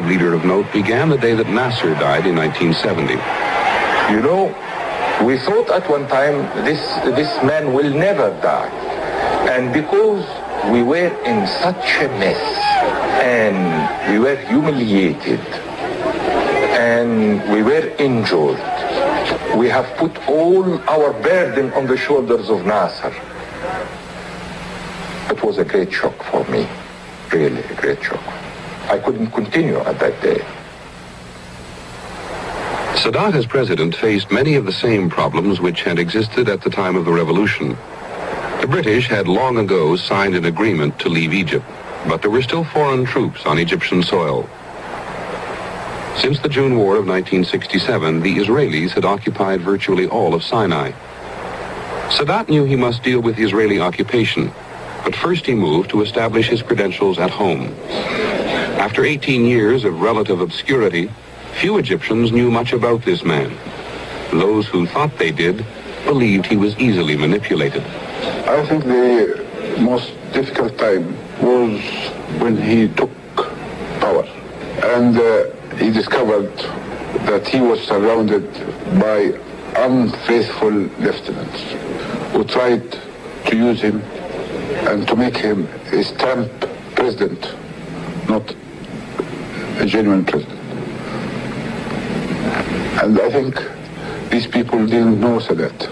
Arab leader of note began the day that Nasser died in 1970. You know, we thought at one time this man will never die. And because we were in such a mess and we were humiliated and we were injured, we have put all our burden on the shoulders of Nasser. It was a great shock for me, really a great shock. I couldn't continue at that day. Sadat as president faced many of the same problems which had existed at the time of the revolution. The British had long ago signed an agreement to leave Egypt, but there were still foreign troops on Egyptian soil. Since the June War of 1967, the Israelis had occupied virtually all of Sinai. Sadat knew he must deal with the Israeli occupation, but first he moved to establish his credentials at home. After 18 years of relative obscurity, few Egyptians knew much about this man. Those who thought they did believed he was easily manipulated. I think the most difficult time was when he took power and he discovered that he was surrounded by unfaithful lieutenants who tried to use him and to make him a stamp president, not a genuine president. And I think these people didn't know Sadat.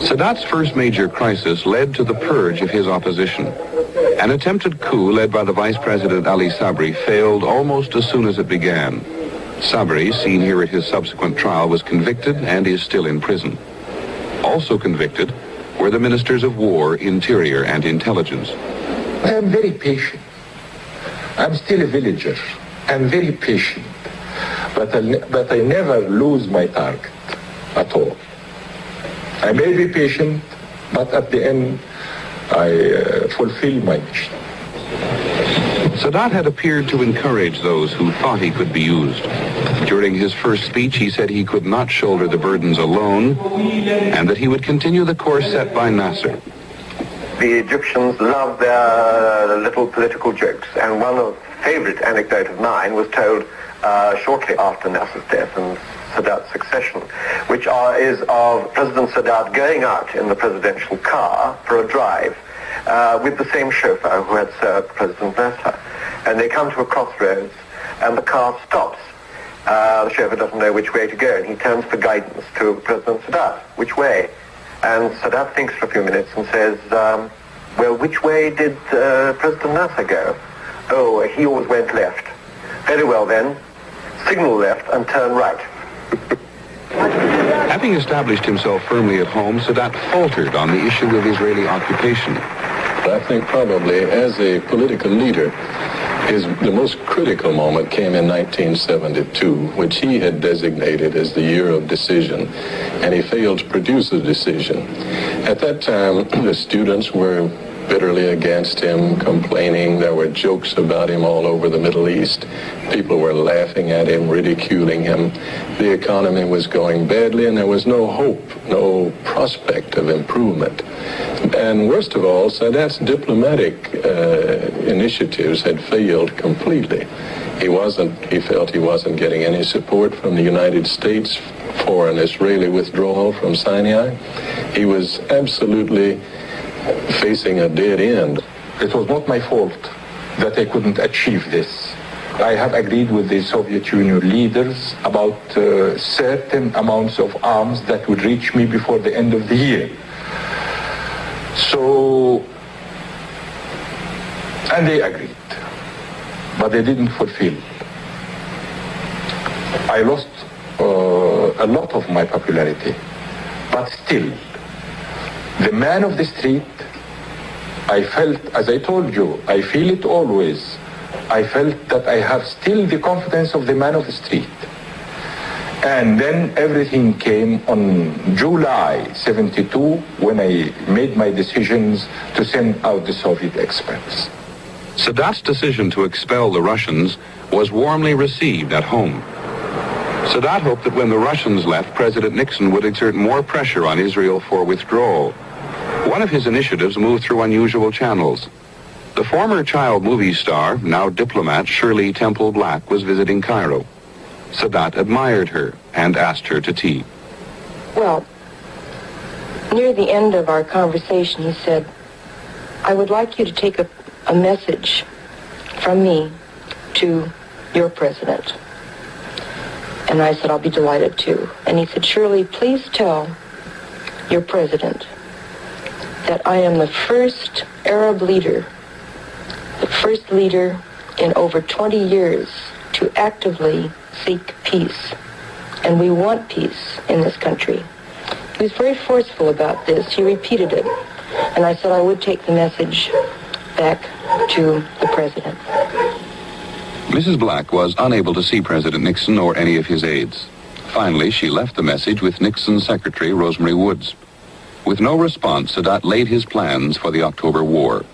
Sadat's first major crisis led to the purge of his opposition. An attempted coup led by the Vice President Ali Sabri failed almost as soon as it began. Sabri, seen here at his subsequent trial, was convicted and is still in prison. Also convicted were the Ministers of War, Interior, and Intelligence. I am very patient. I'm still a villager. I'm very patient. But I never lose my target at all. I may be patient, but at the end, I fulfill my mission. Sadat had appeared to encourage those who thought he could be used. During his first speech, he said he could not shoulder the burdens alone, and that he would continue the course set by Nasser. The Egyptians love their little political jokes, and one favorite anecdote of mine was told shortly after Nasser's death and Sadat's succession, which is of President Sadat going out in the presidential car for a drive with the same chauffeur who had served President Nasser. And they come to a crossroads and the car stops. The chauffeur doesn't know which way to go, and he turns for guidance to President Sadat. Which way? And Sadat thinks for a few minutes and says, well, which way did President Nasser go? Oh, he always went left. Very well then, signal left and turn right. Having established himself firmly at home, Sadat faltered on the issue of Israeli occupation. I think probably as a political leader, the most critical moment came in 1972, which he had designated as the year of decision, and he failed to produce a decision. At that time, the students were bitterly against him, complaining. There were jokes about him all over the Middle East. People were laughing at him, ridiculing him. The economy was going badly, and there was no hope, no prospect of improvement. And worst of all, Sadat's diplomatic initiatives had failed completely. He felt he wasn't getting any support from the United States for an Israeli withdrawal from Sinai. He was absolutely facing a dead end. It was not my fault that I couldn't achieve this. I have agreed with the Soviet Union leaders about certain amounts of arms that would reach me before the end of the year. So, and they agreed, but they didn't fulfill. I lost a lot of my popularity, but still, the man of the street, I felt, as I told you, I feel it always, I felt that I have still the confidence of the man of the street. And then everything came on July 72 when I made my decisions to send out the Soviet experts. Sadat's decision to expel the Russians was warmly received at home. Sadat hoped that when the Russians left, President Nixon would exert more pressure on Israel for withdrawal. One of his initiatives moved through unusual channels. The former child movie star, now diplomat Shirley Temple Black, was visiting Cairo. Sadat admired her and asked her to tea. Well, near the end of our conversation, he said, I would like you to take a message from me to your president. And I said, I'll be delighted to. And he said, Shirley, please tell your president that I am the first Arab leader, the first leader in over 20 years to actively seek peace. And we want peace in this country. He was very forceful about this. He repeated it. And I said I would take the message back to the president. Mrs. Black was unable to see President Nixon or any of his aides. Finally, she left the message with Nixon's secretary, Rosemary Woods. With no response, Sadat laid his plans for the October War.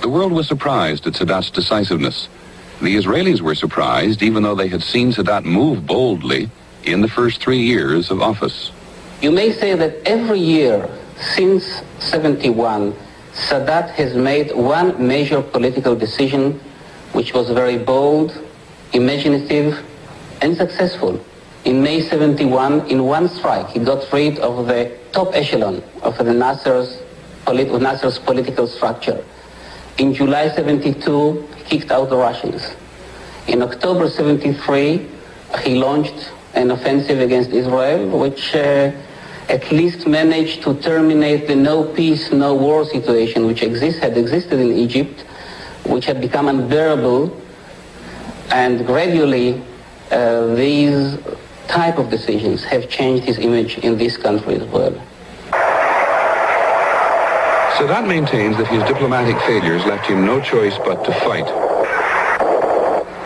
The world was surprised at Sadat's decisiveness. The Israelis were surprised, even though they had seen Sadat move boldly in the first 3 years of office. You may say that every year since 71, Sadat has made one major political decision which was very bold, imaginative, and successful. In May 71, in one strike, he got rid of the top echelon of the Nasser's political structure. In July 72, he kicked out the Russians. In October 73, he launched an offensive against Israel, which at least managed to terminate the no peace, no war situation which had existed in Egypt, which had become unbearable, and gradually these type of decisions have changed his image in this country as well. Sadat maintains that his diplomatic failures left him no choice but to fight.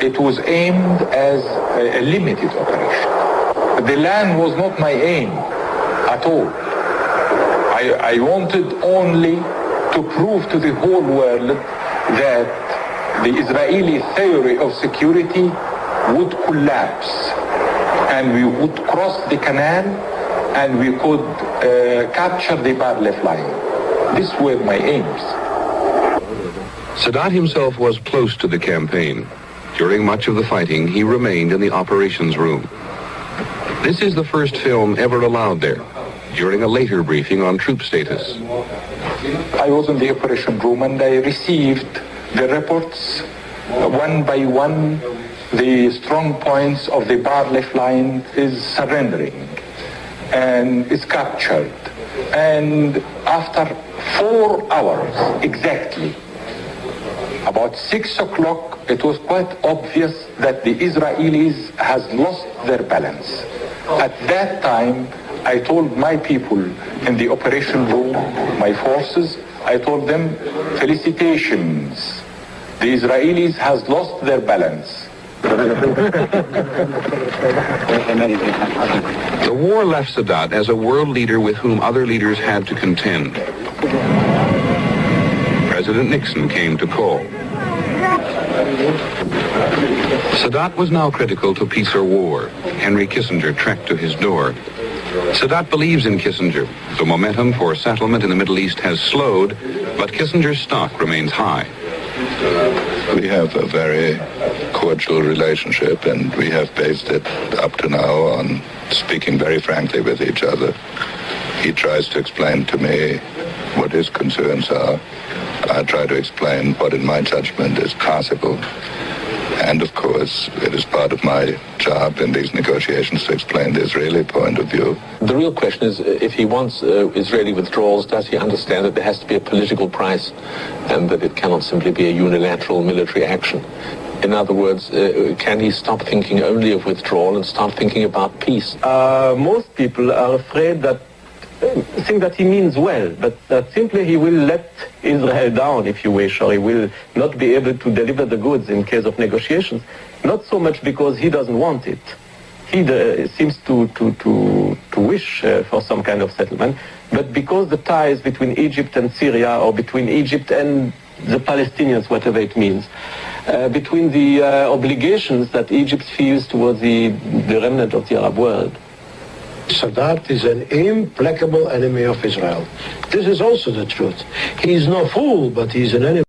It was aimed as a limited operation. The land was not my aim at all. I wanted only to prove to the whole world that the Israeli theory of security would collapse and we would cross the canal and we could capture the Barlef line. These were my aims. Sadat himself was close to the campaign. During much of the fighting, he remained in the operations room. This is the first film ever allowed there, during a later briefing on troop status. I was in the operation room and I received the reports one by one. The strong points of the Barlef line is surrendering and is captured. And after 4 hours exactly, about 6 o'clock, it was quite obvious that the Israelis has lost their balance. At that time, I told my people in the operation room, my forces, I told them, felicitations. The Israelis has lost their balance. The war left Sadat as a world leader with whom other leaders had to contend. President Nixon came to call. Sadat was now critical to peace or war. Henry Kissinger trekked to his door. Sadat believes in Kissinger. The momentum for settlement in the Middle East has slowed, but Kissinger's stock remains high. We have a very cordial relationship, and we have based it up to now on speaking very frankly with each other. He tries to explain to me what his concerns are. I try to explain what, in my judgment, is possible. And, of course, it is part of my job in these negotiations to explain the Israeli point of view. The real question is, if he wants Israeli withdrawals, does he understand that there has to be a political price and that it cannot simply be a unilateral military action? In other words, can he stop thinking only of withdrawal and start thinking about peace? Most people are afraid that think that he means well, but that simply he will let Israel down, if you wish, or he will not be able to deliver the goods in case of negotiations. Not so much because he doesn't want it. He seems to wish for some kind of settlement, but because the ties between Egypt and Syria, or between Egypt and the Palestinians, whatever it means, between the obligations that Egypt feels towards the remnant of the Arab world. Sadat is an implacable enemy of Israel. This is also the truth. He is no fool, but he is an enemy.